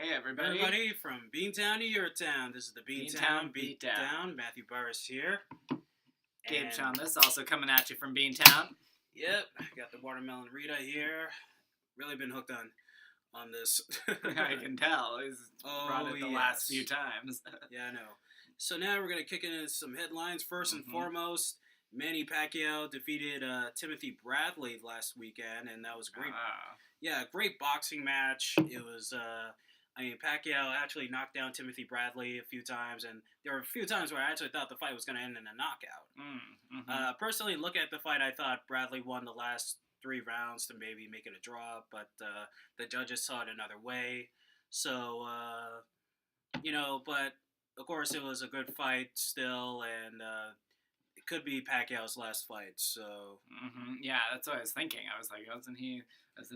Hey everybody. Everybody from Beantown to your town. This is the Beantown Beatdown. Matthew Burris here. Gabe Chalmers also coming at you from Beantown. Yep, got the watermelon Rita here. Really been hooked on this. I can tell. He's brought it the last few times. Yeah, I know. So now we're going to kick into some headlines. First and foremost, Manny Pacquiao defeated Timothy Bradley last weekend, and that was great. Yeah, great boxing match. It was... Pacquiao actually knocked down Timothy Bradley a few times, and there were a few times where I actually thought the fight was going to end in a knockout. Personally, look at the fight, I thought Bradley won the last 3 rounds to maybe make it a draw, but the judges saw it another way. So, but of course it was a good fight still, and it could be Pacquiao's last fight. So, yeah, that's what I was thinking. I was like, wasn't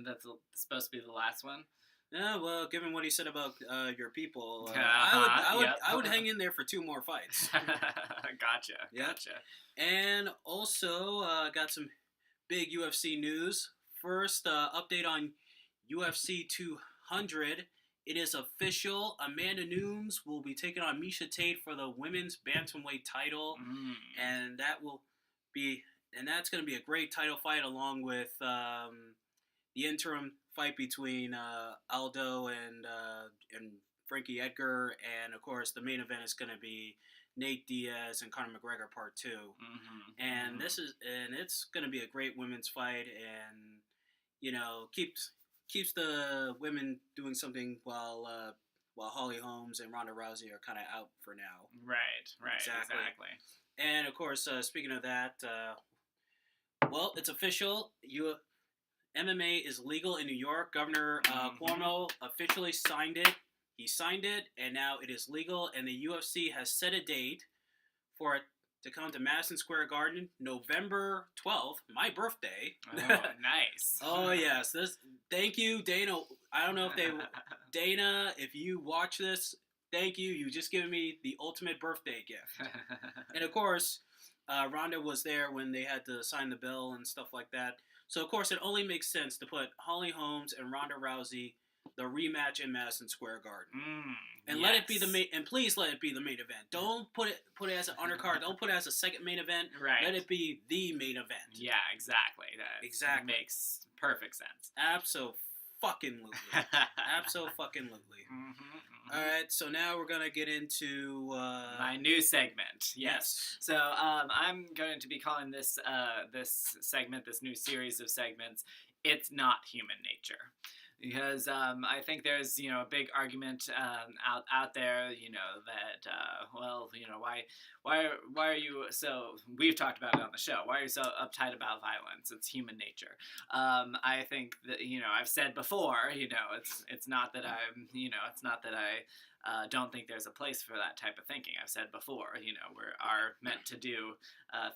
that supposed to be the last one? Yeah, well, given what he said about your people, I would hang in there for 2 more fights. Gotcha. And also got some big UFC news. First, update on UFC 200. It is official. Amanda Nunes will be taking on Miesha Tate for the women's bantamweight title, and that's going to be a great title fight, along with the interim fight between Aldo and Frankie Edgar, and of course the main event is going to be Nate Diaz and Conor McGregor Part 2. And it's going to be a great women's fight, and keeps the women doing something while Holly Holmes and Ronda Rousey are kind of out for now. Right, exactly. And of course, speaking of that, it's official. MMA is legal in New York. Governor Cuomo officially signed it. He signed it, and now it is legal. And the UFC has set a date for it to come to Madison Square Garden, November 12th, my birthday. Oh, nice. Oh, yes. Thank you, Dana. I don't know if Dana, if you watch this, thank you. You just given me the ultimate birthday gift. And, of course, Ronda was there when they had to sign the bill and stuff like that. So, of course, it only makes sense to put Holly Holmes and Ronda Rousey, the rematch in Madison Square Garden. And let it be please let it be the main event. Don't put it as an undercard. Don't put it as a second main event. Right. Let it be the main event. Yeah, exactly. That makes perfect sense. Absolutely. All right, so now we're going to get into my new segment. Yes. So I'm going to be calling this segment, this new series of segments, It's Not Human Nature. Because I think there's, a big argument out there, that, why are you so, we've talked about it on the show, why are you so uptight about violence? It's human nature. I think that, I've said before, it's not that I don't think there's a place for that type of thinking. I've said before, we are meant to do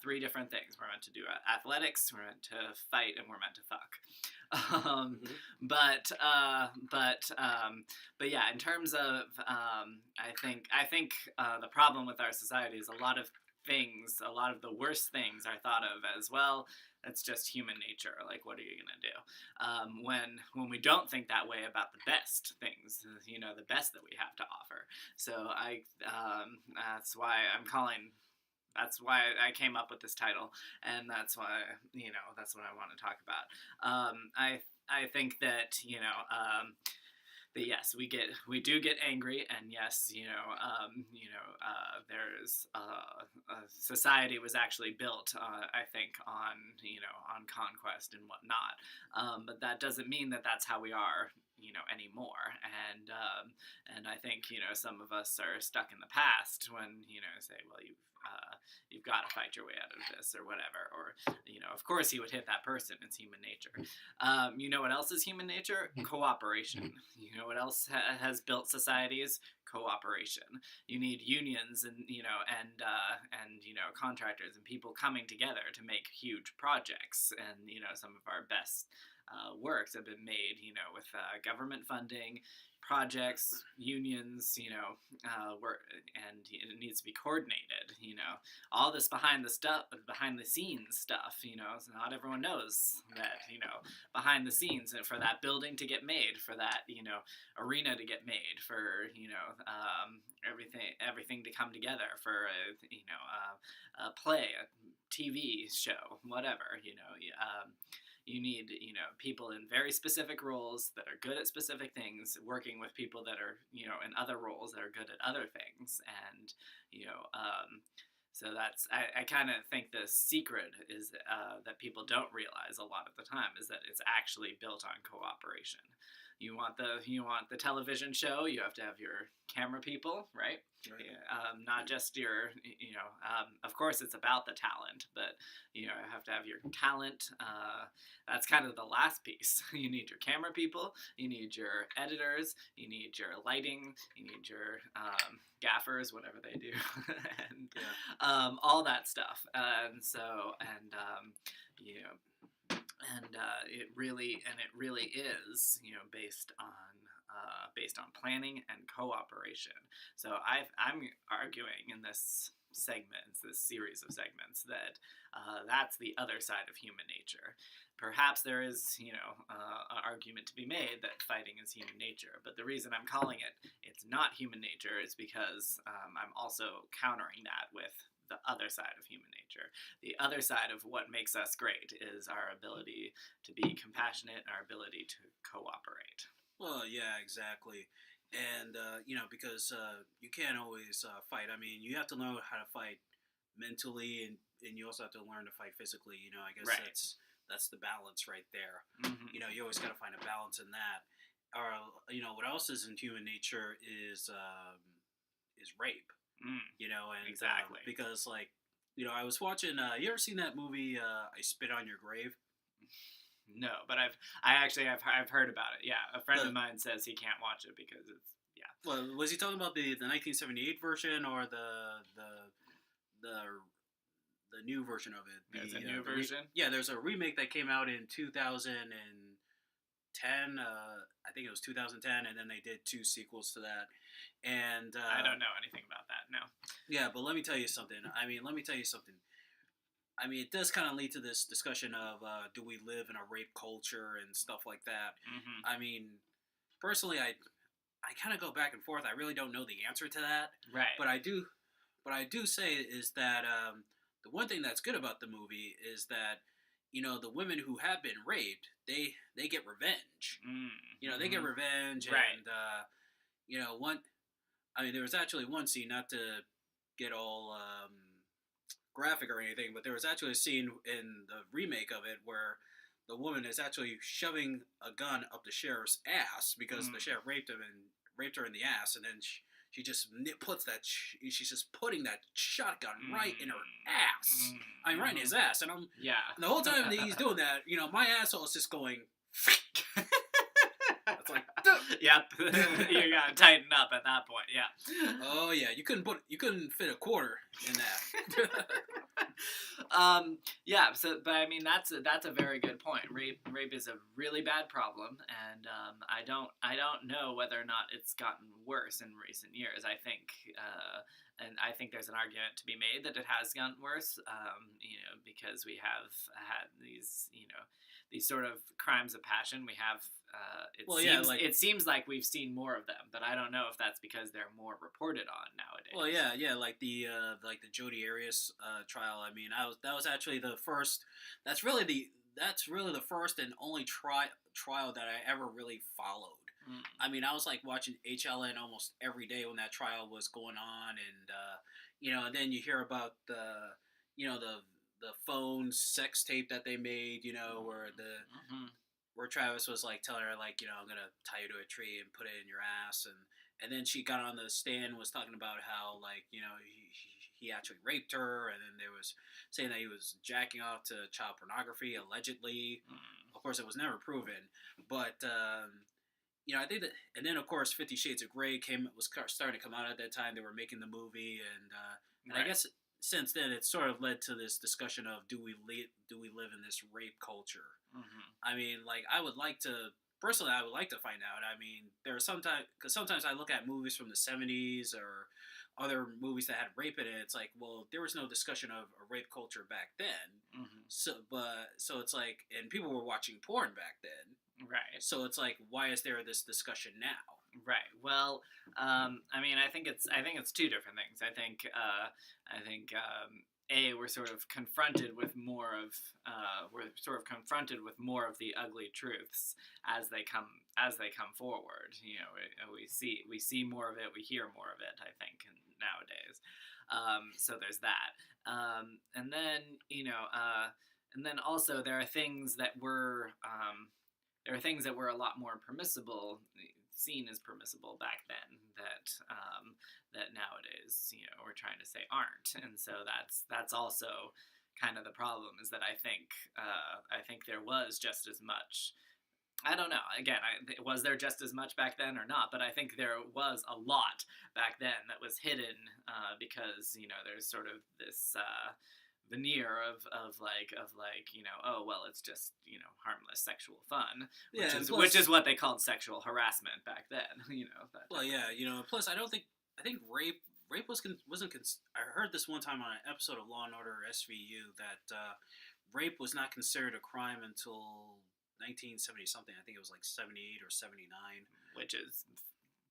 3 different things. We're meant to do athletics, we're meant to fight, and we're meant to fuck. But yeah, in terms of, I think the problem with our society is a lot of the worst things are thought of as, well, that's just human nature. Like, what are you going to do? When we don't think that way about the best things, the best that we have to offer. So that's why I came up with this title, and that's why, that's what I want to talk about. I think that, that yes, we do get angry, and yes, there's society was actually built, I think, on conquest and whatnot. But that doesn't mean that that's how we are, anymore. And I think, some of us are stuck in the past when, say, well, you've got to fight your way out of this or whatever, or, of course he would hit that person. It's human nature. You know what else is human nature? Cooperation. You know what else has built societies? Cooperation. You need unions and contractors and people coming together to make huge projects. And some of our best works have been made with government funding, projects, unions, work, and it needs to be coordinated. All this behind the scenes stuff. So not everyone knows that. Behind the scenes, and for that building to get made, for that arena to get made, for everything to come together, for a play, a TV show, whatever. You need people in very specific roles that are good at specific things, working with people that are in other roles that are good at other things. And so that's I kind of think the secret is that people don't realize a lot of the time is that it's actually built on cooperation. You want the television show, you have to have your camera people, right? Not just your, of course it's about the talent, but you have to have your talent. That's kind of the last piece. You need your camera people, you need your editors, you need your lighting, you need your gaffers, whatever they do, and all that stuff. It really is based on planning and cooperation. So I'm arguing in this series of segments, that that's the other side of human nature. Perhaps there is an argument to be made that fighting is human nature, but the reason I'm calling it's not human nature is because I'm also countering that with the other side of human nature. The other side of what makes us great is our ability to be compassionate and our ability to cooperate. Well, yeah, exactly. And, because you can't always fight. I mean, you have to learn how to fight mentally, and you also have to learn to fight physically. I guess right. that's the balance right there. Mm-hmm. You always got to find a balance in that. Or, what else is in human nature is rape. And exactly. Because I was watching. You ever seen that movie? I Spit on Your Grave. No, but I've heard about it. Yeah, a friend of mine says he can't watch it because it's Well, was he talking about the 1978 version or the new version of it? There's a new version. There's a remake that came out in 2010. I think it was 2010, and then they did 2 sequels to that. And I don't know anything about that. No. Yeah, but let me tell you something. It does kind of lead to this discussion of do we live in a rape culture and stuff like that. Mm-hmm. Personally, I kind of go back and forth. I really don't know the answer to that. Right. But I do say is that the one thing that's good about the movie is that the women who have been raped, they get revenge. Mm-hmm. They get revenge, right. And there was actually one scene, not to get all graphic or anything, but there was actually a scene in the remake of it where the woman is actually shoving a gun up the sheriff's ass because the sheriff raped her in the ass, and then she just puts that. She's just putting that shotgun right in her ass. Right in his ass, and I'm the whole time that he's doing that, my asshole is just going. It's like, yep, you gotta tighten up at that point. Yeah. Oh yeah, you couldn't fit a quarter in that. But I mean that's a very good point. Rape is a really bad problem, and I don't know whether or not it's gotten worse in recent years. I think there's an argument to be made that it has gotten worse. Because we have had these sort of crimes of passion. We have. It seems like we've seen more of them, but I don't know if that's because they're more reported on nowadays. Well, yeah, like the Jodi Arias trial. That was actually the first. That's really the first and only trial that I ever really followed. I was watching HLN almost every day when that trial was going on, and then you hear about the phone sex tape that they made, where where Travis was telling her I'm gonna tie you to a tree and put it in your ass, and then she got on the stand and was talking about how he actually raped her, and then there was saying that he was jacking off to child pornography allegedly. Of course, it was never proven, but I think that, and then of course 50 Shades of Grey was starting to come out at that time. They were making the movie, and right. I guess since then it sort of led to this discussion of do we live in this rape culture? I would like to personally, I would like to find out. I mean, there are sometimes I look at movies from the '70s or other movies that had rape in it. It's like, well, there was no discussion of a rape culture back then. Hmm. So it's like, and people were watching porn back then. Right. So it's like, why is there this discussion now? Right. Well, I mean, I think it's two different things. We're sort of confronted with more of the ugly truths as they come forward. You know, we see more of it, we hear more of it. I think nowadays. So there's that. And then also there are things that were a lot more permissible, seen as permissible back then, that nowadays, we're trying to say aren't. And so that's also kind of the problem, is that I think there was just as much. I don't know. Again, was there just as much back then or not? But I think there was a lot back then that was hidden, because there's sort of this veneer of oh well, it's just harmless sexual fun, which is what they called sexual harassment back then. Well, yeah, plus I think rape wasn't. I heard this one time on an episode of Law and Order SVU that rape was not considered a crime until 1970 something. I think it was like 78 or 79, which is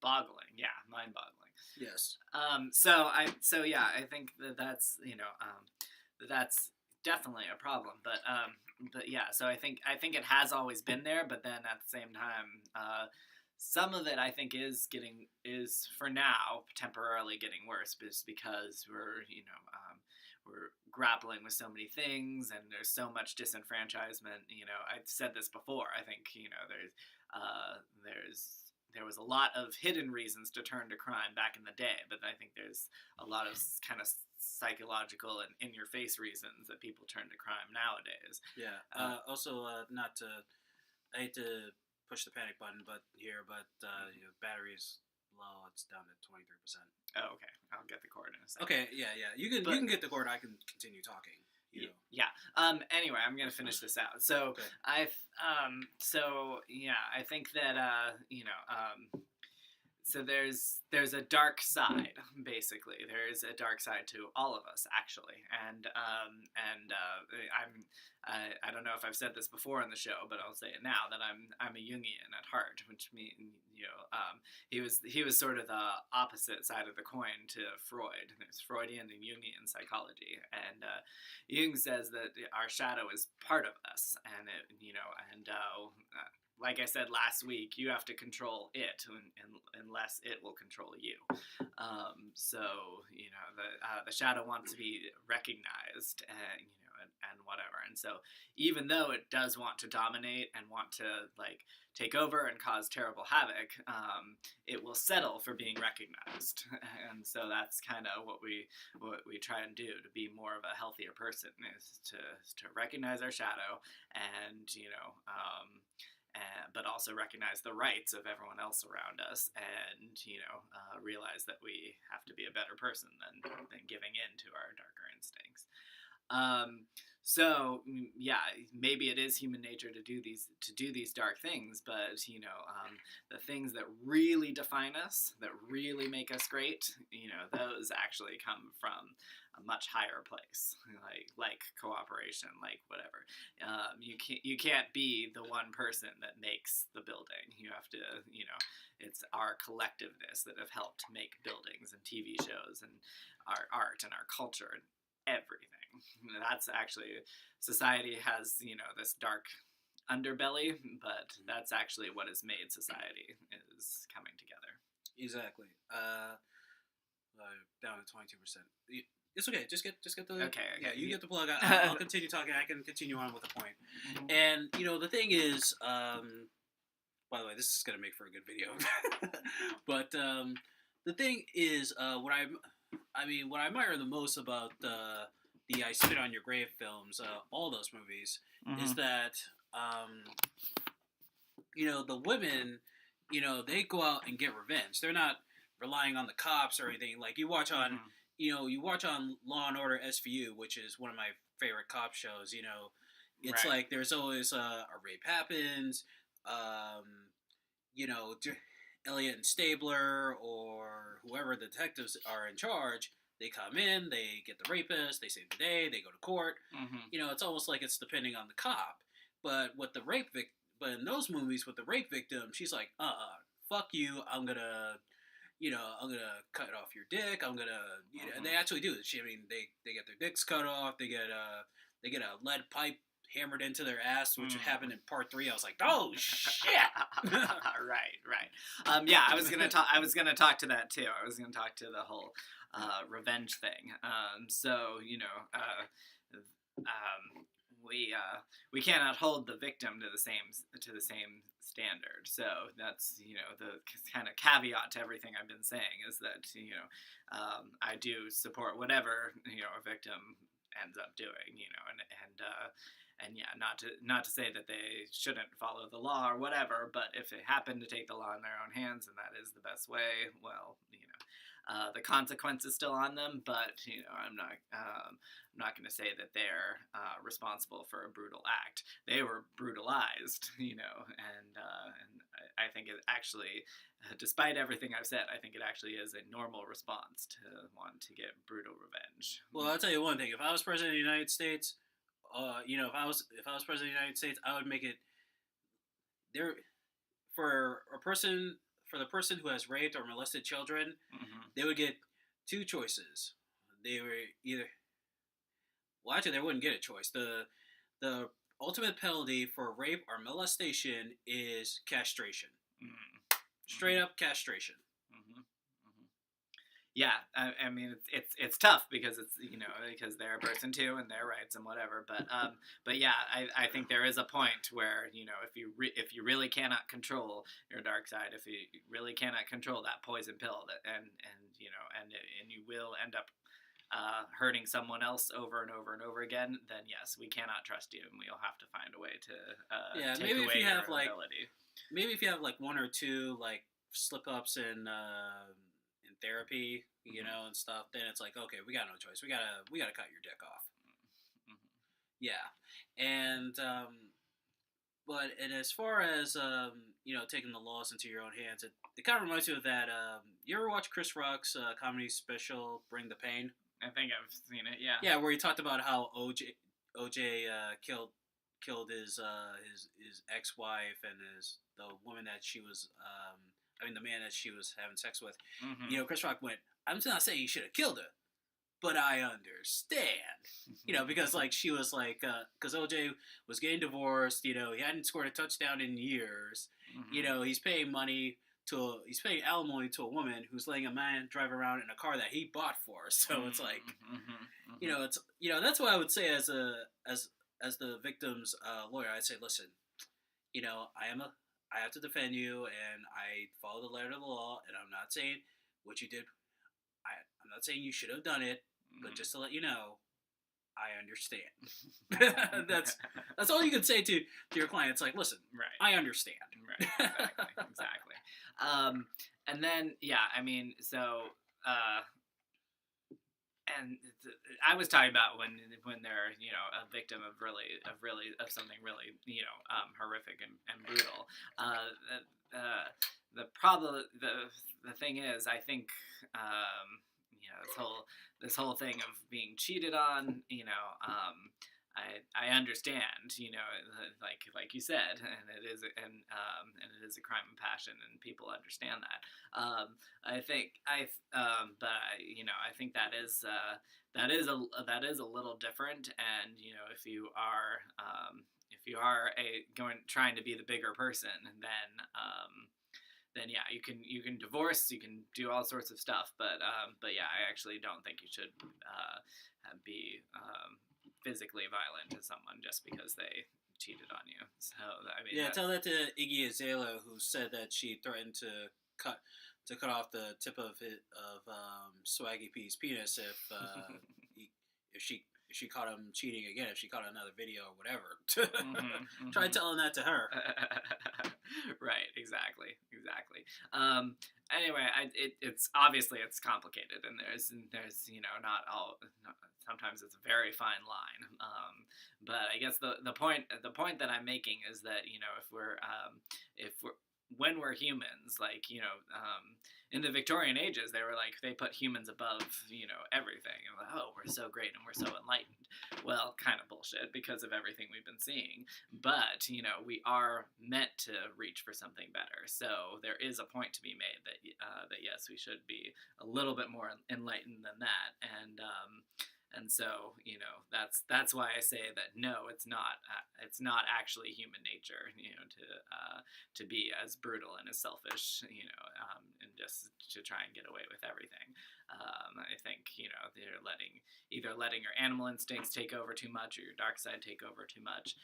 boggling. Yeah, mind-boggling. Yes. I think that's definitely a problem. But yeah. So I think it has always been there. But then at the same time, some of it I think is for now temporarily getting worse, just because we're grappling with so many things, and there's so much disenfranchisement. I've said this before. I think there was a lot of hidden reasons to turn to crime back in the day, but I think there's a lot of kind of psychological and in-your-face reasons that people turn to crime nowadays. Yeah. Also, I hate to push the panic button, but battery's low. It's down to 23%. Oh, okay. I'll get the cord in a second. Okay. Yeah. You can get the cord. I can continue talking. Yeah. Anyway, I'm gonna finish this out. So okay. I think that so there's a dark side. Basically, there's a dark side to all of us, actually, and I don't know if I've said this before in the show, but I'll say it now, that I'm a Jungian at heart, which means he was sort of the opposite side of the coin to Freud. There's Freudian and Jungian psychology, and Jung says that our shadow is part of us, and like I said last week, you have to control it, unless it will control you. The shadow wants to be recognized, and whatever. And so, even though it does want to dominate and want to take over and cause terrible havoc, it will settle for being recognized. And so that's kind of what we try and do to be more of a healthier person, is to recognize our shadow, and but also recognize the rights of everyone else around us, and realize that we have to be a better person than giving in to our darker instincts. So yeah, maybe it is human nature to do these dark things, but the things that really define us, that really make us great, those actually come from a much higher place, like cooperation, like whatever. You can't be the one person that makes the building. You have to, it's our collectiveness that have helped make buildings and TV shows and our art and our culture and everything. That's actually, society has, this dark underbelly, but that's actually what has made society, is coming together. Exactly. Down to 22%. It's okay. Just get the. Okay. You get the plug. I'll continue talking. I can continue on with the point. Mm-hmm. And the thing is, by the way, this is gonna make for a good video. But the thing is, what I admire the most about the I Spit on Your Grave films, all those movies, mm-hmm. is that the women, they go out and get revenge. They're not relying on the cops or anything. Like you watch on. Mm-hmm. You watch on Law and Order SVU, which is one of my favorite cop shows. It's right. Like there's always a rape happens, um, you know, Elliot and Stabler or whoever the detectives are in charge, they come in, they get the rapist, they save the day, they go to court. Mm-hmm. You know, it's almost like it's depending on the cop. But with the but in those movies with the rape victim, she's like, fuck you, I'm gonna cut off your dick. I'm gonna, and they actually do this. I mean, they get their dicks cut off. They get a lead pipe hammered into their ass, which happened in part 3. I was like, oh shit. right. Yeah, I was gonna talk to that too. I was gonna talk to the whole revenge thing. So we cannot hold the victim to the same standard. So that's the kind of caveat to everything I've been saying is that I do support whatever a victim ends up doing, and yeah, not to say that they shouldn't follow the law or whatever, but if they happen to take the law in their own hands and that is the best way, well, the consequence is still on them, but I'm not going to say that they're responsible for a brutal act. They were brutalized, and I think it actually, despite everything I've said, I think it actually is a normal response to want to get brutal revenge. Well, I'll tell you one thing: if I was president of the United States, if I was president of the United States, I would make it there for the person who has raped or molested children. Mm-hmm. They would get 2 choices. They were either, well, actually, they wouldn't get a choice. The ultimate penalty for rape or molestation is castration. Mm-hmm. Straight up castration. Mm-hmm. Mm-hmm. Yeah, I mean it's tough because it's because they're a person too and their rights and whatever. But yeah, I think there is a point where if you really cannot control your dark side, if you really cannot control that poison pill and you will end up hurting someone else over and over and over again, then yes, we cannot trust you and we'll have to find a way to take away your ability. Maybe if you have like 1 or 2 like slip ups in therapy, and stuff, then it's like, okay, we got no choice. We gotta cut your dick off. Mm-hmm. Yeah, and as far as taking the laws into your own hands, it kind of reminds me of that. You ever watch Chris Rock's comedy special Bring the Pain? I think I've seen it. Yeah. Yeah, where he talked about how OJ killed his ex-wife and the woman that she was the man that she was having sex with. Mm-hmm. Chris Rock went, I'm not saying you should have killed her, but I understand. Because like she was like, because OJ was getting divorced. He hadn't scored a touchdown in years. Mm-hmm. He's paying alimony to a woman who's letting a man drive around in a car that he bought for. So it's like, it's that's what I would say as the victim's lawyer. I'd say, listen, I have to defend you, and I follow the letter of the law, and I'm not saying what you did. I'm not saying you should have done it, but just to let you know, I understand. That's all you can say to your client. It's like, listen, right. I understand. Right. Exactly. And then yeah, I mean, so and I was talking about when they're a victim of something really horrific and brutal. The thing is, I think this whole thing of being cheated on, I understand, like you said, and it is a crime of passion, and people understand that. I think that is a little different, and if you are trying to be the bigger person, then yeah, you can divorce, you can do all sorts of stuff, but yeah, I actually don't think you should be physically violent to someone just because they cheated on you. So I mean, yeah, tell that to Iggy Azalea, who said that she threatened to cut off the tip of Swaggy P's penis if if she caught him cheating again, if she caught another video or whatever. Try Mm-hmm. telling that to her. Right, exactly. Anyway, it's obviously it's complicated, and there's not all. Sometimes it's a very fine line. But I guess the point that I'm making is that if we're when we're humans, like in the Victorian ages, they put humans above everything. And like, oh, we're so great and we're so enlightened. Well, kind of bullshit because of everything we've been seeing. But we are meant to reach for something better. So there is a point to be made that yes, we should be a little bit more enlightened than that. And so that's why I say that no, it's not actually human nature to be as brutal and as selfish and just to try and get away with everything. I think they're either letting your animal instincts take over too much or your dark side take over too much.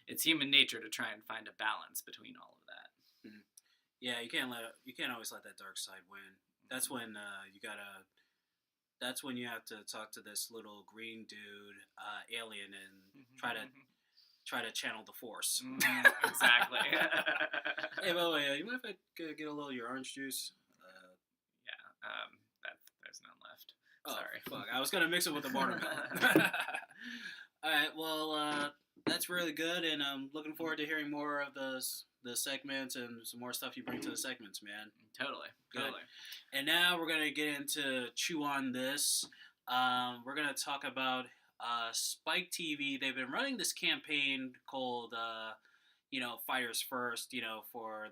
It's human nature to try and find a balance between all of that. Mm. Yeah, you can't always let that dark side win. That's when That's when you have to talk to this little green dude, alien, and try to channel the force. Exactly. Hey, by the way, you mind if I get a little of your orange juice? Yeah. There's none left. Oh, Sorry. Fuck. I was gonna mix it with the watermelon. All right. Well, that's really good, and I'm looking forward to hearing more of the segments and some more stuff you bring to the segments, man. Totally. And now we're going to get into Chew on This. We're going to talk about Spike TV. They've been running this campaign called, Fighters First, for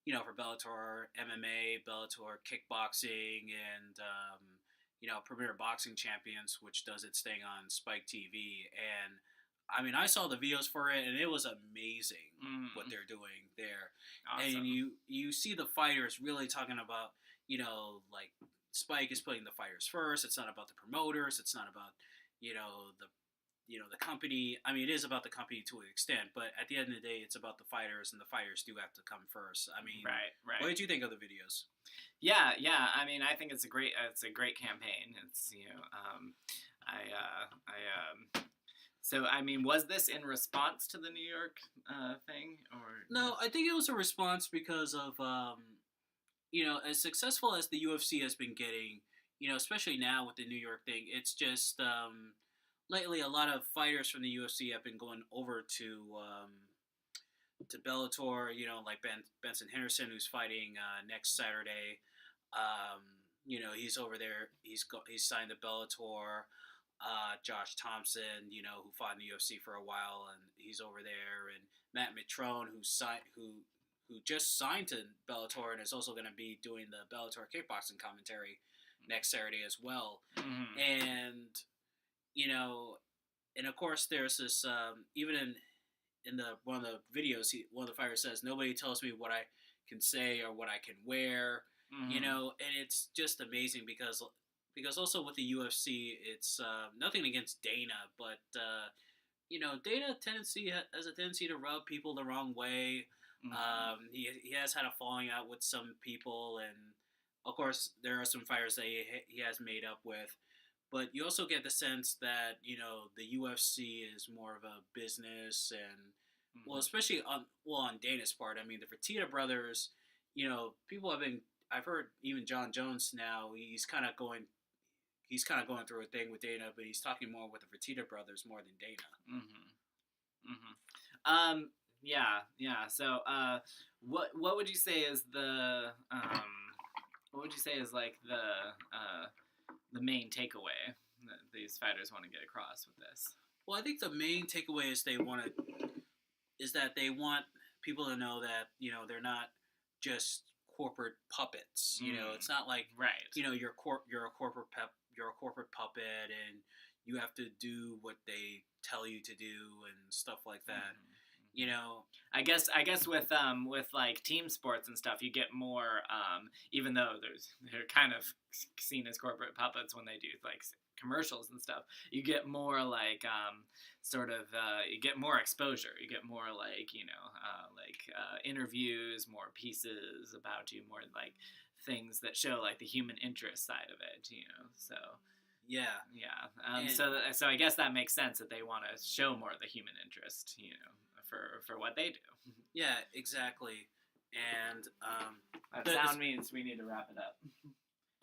for Bellator MMA, Bellator Kickboxing, and, Premier Boxing Champions, which does its thing on Spike TV. And I mean, I saw the videos for it, and it was amazing what they're doing there. Awesome. And you see the fighters really talking about, like Spike is putting the fighters first. It's not about the promoters. It's not about, the company. I mean, it is about the company to an extent, but at the end of the day, it's about the fighters, and the fighters do have to come first. I mean, right. What did you think of the videos? Yeah. I mean, I think it's a great campaign. It's So, I mean, was this in response to the New York thing, or no? I think it was a response because of as successful as the UFC has been getting, especially now with the New York thing, it's just lately a lot of fighters from the UFC have been going over to Bellator. Like Benson Henderson, who's fighting next Saturday. He's over there. He's signed to Bellator. Josh Thompson, who fought in the UFC for a while, and he's over there, and Matt Mitrone, who just signed to Bellator and is also going to be doing the Bellator kickboxing commentary next Saturday as well. Mm-hmm. And and of course there's this even in one of the videos, one of the fighters says, "Nobody tells me what I can say or what I can wear," and it's just amazing because also with the UFC, it's nothing against Dana, but Dana has a tendency to rub people the wrong way. He has had a falling out with some people, and of course there are some fighters that he has made up with. But you also get the sense that the UFC is more of a business, and well, especially on Dana's part. I mean, the Fertitta brothers. People have been. I've heard even John Jones now. He's kind of going through a thing with Dana, but he's talking more with the Fertitta brothers more than Dana. Yeah. So, what would you say is the main takeaway that these fighters want to get across with this? Well, I think the main takeaway is that they want people to know that they're not just corporate puppets. It's not like you're a corporate puppet and you have to do what they tell you to do and stuff like that. I guess with like team sports and stuff, you get more. Even though they're kind of seen as corporate puppets when they do like commercials and stuff, you get more like you get more exposure. You get more like interviews, more pieces about you, more like things that show like the human interest side of it. So. Yeah. Yeah. And So I guess that makes sense that they want to show more of the human interest, for what they do. yeah, exactly. And That the, sound means we need to wrap it up.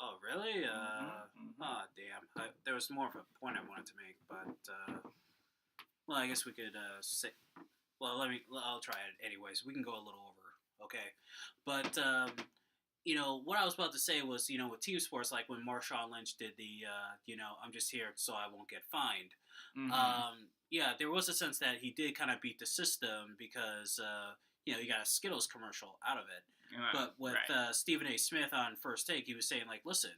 oh really? Mm-hmm. Oh damn. There was more of a point I wanted to make, but well, I guess we could say. Well, I'll try it anyways. We can go a little over. Okay, but what I was about to say was, with team sports, like when Marshawn Lynch did the, I'm just here so I won't get fined. Mm-hmm. Yeah, there was a sense that he did kind of beat the system because, you got a Skittles commercial out of it. But with right. Stephen A. Smith on First Take, he was saying, like, listen,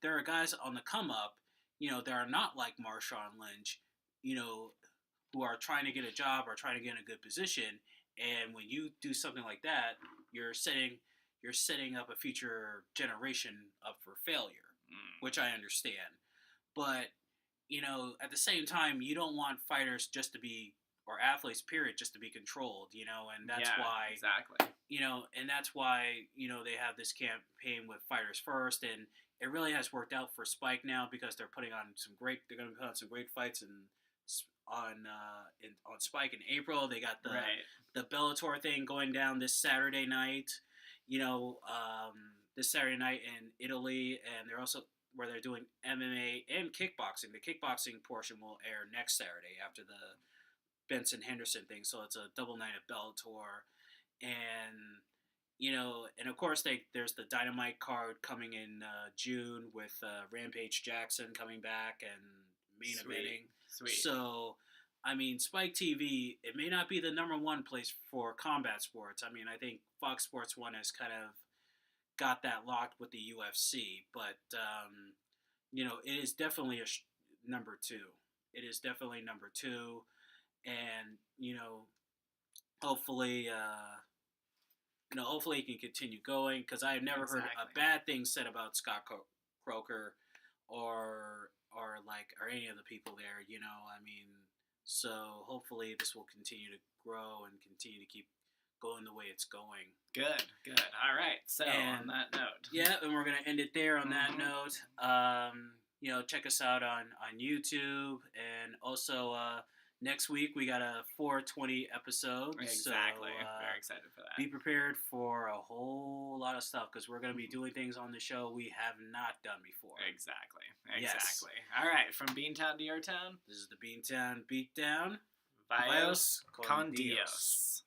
there are guys on the come up, that are not like Marshawn Lynch, who are trying to get a job or trying to get in a good position. And when you do something like that, you're setting up a future generation up for failure, which I understand. But at the same time, you don't want fighters just to be, or athletes, period, just to be controlled, and that's why exactly. and that's why they have this campaign with Fighters First, and it really has worked out for Spike now because they're going to put on some great fights on Spike in April. They got the Bellator thing going down this Saturday night. This Saturday night in Italy, and they're also where they're doing MMA and kickboxing. The kickboxing portion will air next Saturday after the Benson Henderson thing, so it's a double night of Bellator, and and of course there's the Dynamite card coming in June with Rampage Jackson coming back and main eventing. Sweet. So, I mean, Spike TV, it may not be the number one place for combat sports. I mean, I think Fox Sports 1 has kind of got that locked with the UFC, but it is definitely number two. It is definitely number two, and hopefully, hopefully he can continue going because I have never heard a bad thing said about Scott Croker or any of the people there. I mean, so hopefully this will continue to grow and continue to keep going the way it's going. Good. All right. So on that note. Yeah, and we're going to end it there on that note. Check us out on YouTube. And also next week we got a 420 episode. Exactly. So, very excited for that. Be prepared for a whole lot of stuff because we're going to be doing things on the show we have not done before. Exactly. Yes. All right. From Beantown to your town. This is the Beantown Beatdown. Vayos con Dios.